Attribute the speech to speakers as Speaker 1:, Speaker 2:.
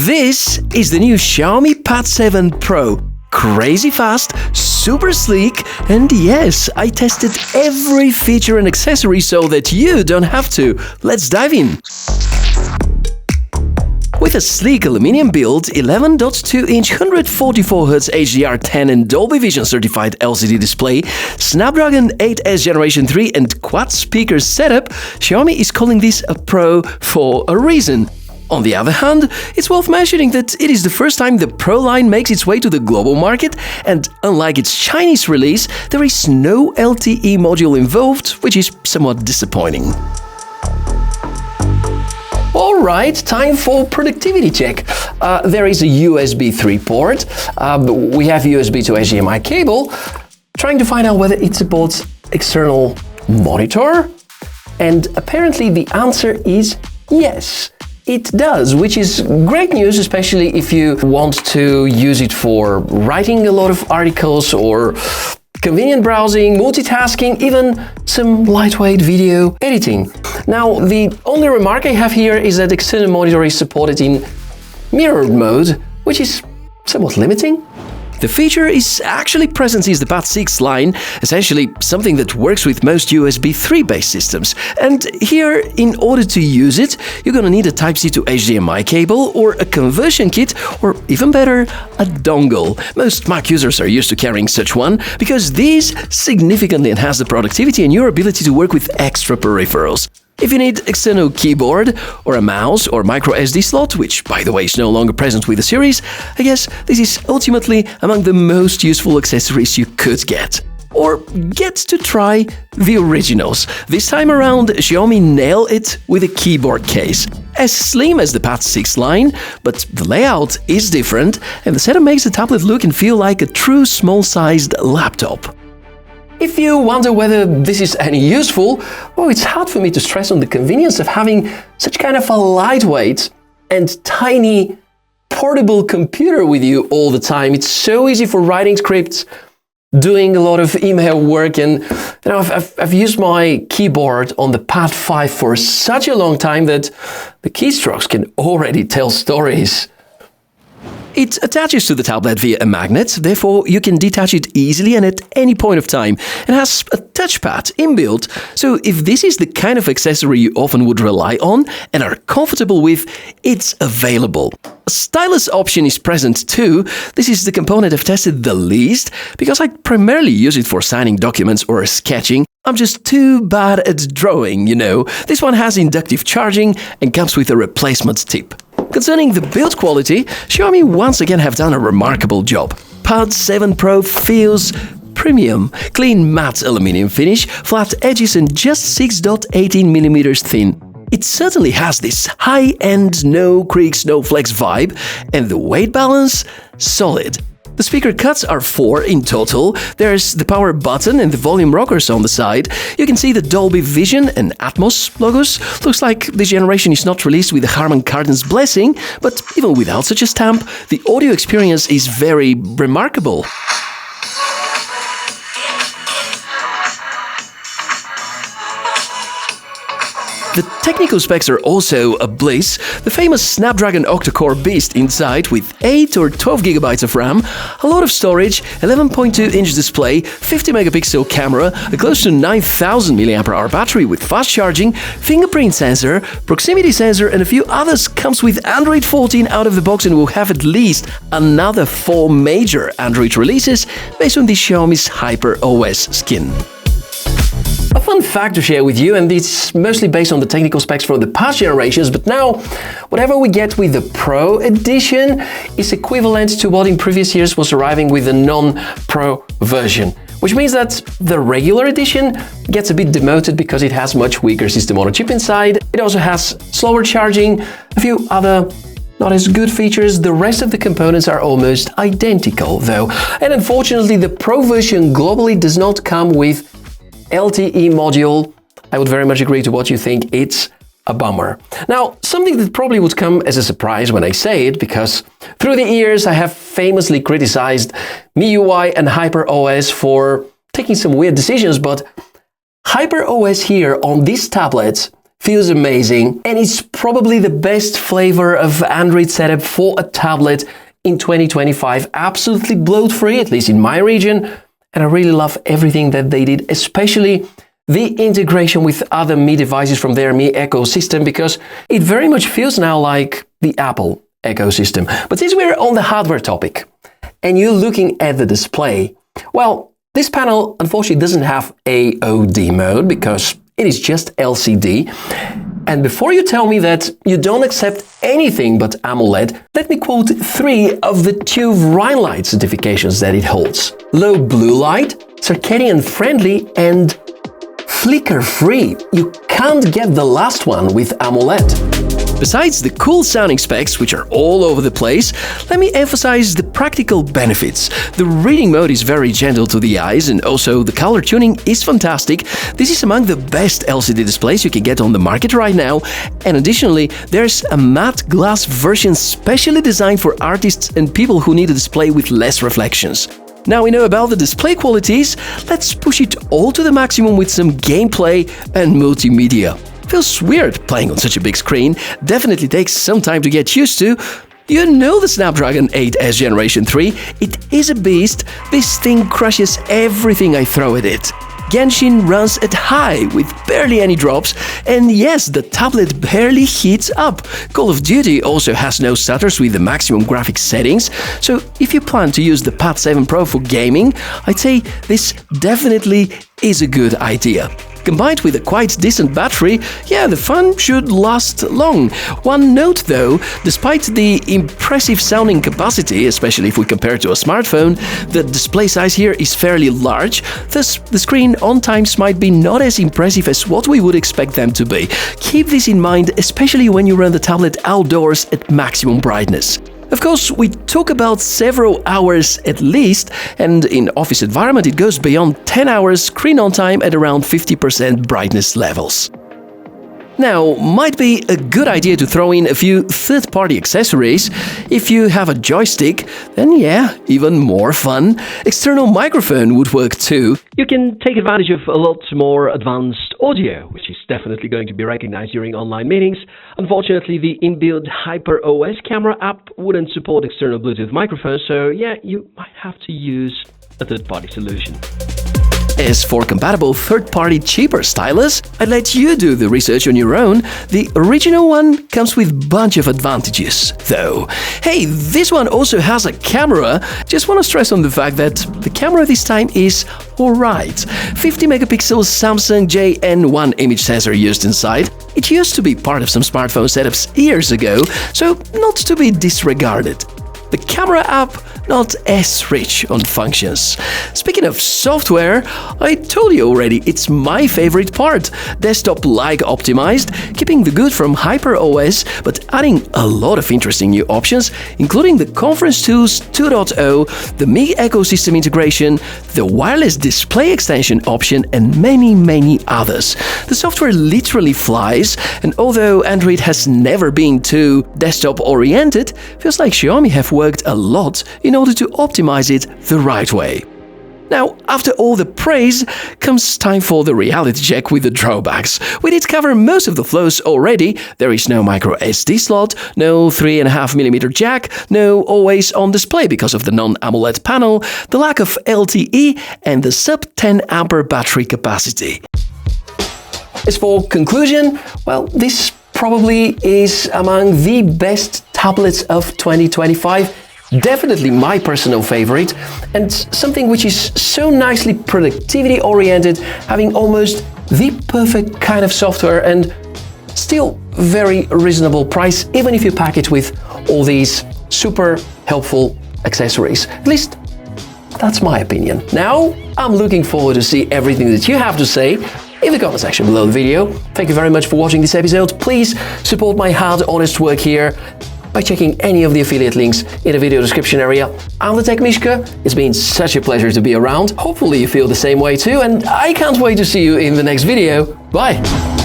Speaker 1: This is the new Xiaomi Pad 7 Pro. Crazy fast, super sleek, and yes, I tested every feature and accessory so that you don't have to. Let's dive in. With a sleek aluminum build, 11.2-inch 144Hz HDR10 and Dolby Vision certified LCD display, Snapdragon 8S Generation 3 and quad speaker setup, Xiaomi is calling this a Pro for a reason. On the other hand, it's worth mentioning that it is the first time the Pro line makes its way to the global market, and unlike its Chinese release, there is no LTE module involved, which is somewhat disappointing. Alright, time for productivity check. There is a USB 3 port, we have USB to HDMI cable, trying to find out whether it supports external monitor, and apparently the answer is yes. It does, which is great news, especially if you want to use it for writing a lot of articles or convenient browsing, multitasking, even some lightweight video editing. Now, the only remark I have here is that external monitor is supported in mirrored mode, which is somewhat limiting. The feature is actually present since the Pad 6 line, essentially something that works with most USB 3-based systems. And here, in order to use it, you're gonna need a Type-C to HDMI cable, or a conversion kit, or even better, a dongle. Most Mac users are used to carrying such one, because these significantly enhance the productivity and your ability to work with extra peripherals. If you need external keyboard, or a mouse, or micro SD slot, which by the way is no longer present with the series, I guess this is ultimately among the most useful accessories you could get. Or get to try the originals. This time around, Xiaomi nail it with a keyboard case. As slim as the Pad 6 line, but the layout is different, and the setup makes the tablet look and feel like a true small-sized laptop. If you wonder whether this is any useful, well, it's hard for me to stress on the convenience of having such kind of a lightweight and tiny portable computer with you all the time. It's so easy for writing scripts, doing a lot of email work, and I've used my keyboard on the Pad 5 for such a long time that the keystrokes can already tell stories. It attaches to the tablet via a magnet, therefore you can detach it easily and at any point of time, and has a touchpad inbuilt, so if this is the kind of accessory you often would rely on and are comfortable with, it's available. A stylus option is present too. This is the component I've tested the least, because I primarily use it for signing documents or sketching. I'm just too bad at drawing, you know. This one has inductive charging and comes with a replacement tip. Concerning the build quality, Xiaomi once again have done a remarkable job. Pad 7 Pro feels premium. Clean matte aluminum finish, flat edges and just 6.18mm thin. It certainly has this high-end, no creaks, no flex vibe, and the weight balance, solid. The speaker cuts are 4 in total. There's the power button and the volume rockers on the side. You can see the Dolby Vision and Atmos logos. Looks like this generation is not released with the Harman Kardon's blessing, but even without such a stamp, the audio experience is very remarkable. The technical specs are also a bliss. The famous Snapdragon octa-core beast inside with 8 or 12 GB of RAM, a lot of storage, 11.2-inch display, 50-megapixel camera, a close to 9,000 mAh battery with fast charging, fingerprint sensor, proximity sensor and a few others comes with Android 14 out of the box and will have at least another 4 major Android releases based on the Xiaomi's Hyper OS skin. A fun fact to share with you, and it's mostly based on the technical specs from the past generations, but now whatever we get with the Pro edition is equivalent to what in previous years was arriving with the non-Pro version. Which means that the regular edition gets a bit demoted because it has much weaker system on a chip inside. It also has slower charging, a few other not as good features. The rest of the components are almost identical though. And unfortunately the Pro version globally does not come with LTE module. I would very much agree to what you think. It's a bummer. Now, something that probably would come as a surprise when I say it, because through the years I have famously criticized MIUI and Hyper OS for taking some weird decisions, but Hyper OS here on these tablets feels amazing, and it's probably the best flavor of Android setup for a tablet in 2025. Absolutely bloat-free, at least in my region, and I really love everything that they did, especially the integration with other Mi devices from their Mi ecosystem, because it very much feels now like the Apple ecosystem. But since we're on the hardware topic, and you're looking at the display, well, this panel unfortunately doesn't have AOD mode because it is just LCD. And before you tell me that you don't accept anything but AMOLED, let me quote 3 of the 2 Rhinelight certifications that it holds. Low blue light, circadian friendly, and flicker-free. You can't get the last one with AMOLED. Besides the cool sounding specs, which are all over the place, let me emphasize the practical benefits. The reading mode is very gentle to the eyes, and also the color tuning is fantastic. This is among the best LCD displays you can get on the market right now. And additionally, there's a matte glass version specially designed for artists and people who need a display with less reflections. Now we know about the display qualities, let's push it all to the maximum with some gameplay and multimedia. Feels weird playing on such a big screen, definitely takes some time to get used to. You know the Snapdragon 8S Generation 3, it is a beast, this thing crushes everything I throw at it. Genshin runs at high with barely any drops, and yes, the tablet barely heats up. Call of Duty also has no stutters with the maximum graphics settings, so if you plan to use the Pad 7 Pro for gaming, I'd say this definitely is a good idea. Combined with a quite decent battery, yeah, the fun should last long. One note though, despite the impressive sounding capacity, especially if we compare to a smartphone, the display size here is fairly large, thus the screen on times might be not as impressive as what we would expect them to be. Keep this in mind, especially when you run the tablet outdoors at maximum brightness. Of course, we talk about several hours at least, and in office environment it goes beyond 10 hours screen on time at around 50% brightness levels. Now, might be a good idea to throw in a few third-party accessories. If you have a joystick, then yeah, even more fun. External microphone would work too. You can take advantage of a lot more advanced audio, which is definitely going to be recognized during online meetings. Unfortunately, the inbuilt HyperOS camera app wouldn't support external Bluetooth microphones, so yeah, you might have to use a third-party solution. As for compatible third-party cheaper stylus, I'd let you do the research on your own. The original one comes with a bunch of advantages, though. Hey, this one also has a camera. Just want to stress on the fact that the camera this time is alright. 50 megapixel Samsung JN1 image sensor used inside. It used to be part of some smartphone setups years ago, so not to be disregarded. The camera app not as rich on functions. Speaking of software, I told you already, it's my favorite part. Desktop-like optimized, keeping the good from HyperOS, but adding a lot of interesting new options, including the Conference Tools 2.0, the Mi ecosystem integration, the wireless display extension option, and many others. The software literally flies, and although Android has never been too desktop-oriented, feels like Xiaomi have worked a lot in order to optimize it the right way. Now, after all the praise, comes time for the reality check with the drawbacks. We did cover most of the flaws already. There is no micro SD slot, no 3.5mm jack, no always-on display because of the non-AMOLED panel, the lack of LTE, and the sub-10 ampere battery capacity. As for conclusion, well, this probably is among the best tablets of 2025. Definitely my personal favorite, and something which is so nicely productivity oriented, having almost the perfect kind of software and still very reasonable price, even if you pack it with all these super helpful accessories. At least that's my opinion. Now, I'm looking forward to see everything that you have to say in the comment section below the video. Thank you very much for watching this episode. Please support my hard, honest work here by checking any of the affiliate links in the video description area. I'm the Tech Mishka. It's been such a pleasure to be around. Hopefully you feel the same way too, and I can't wait to see you in the next video. Bye!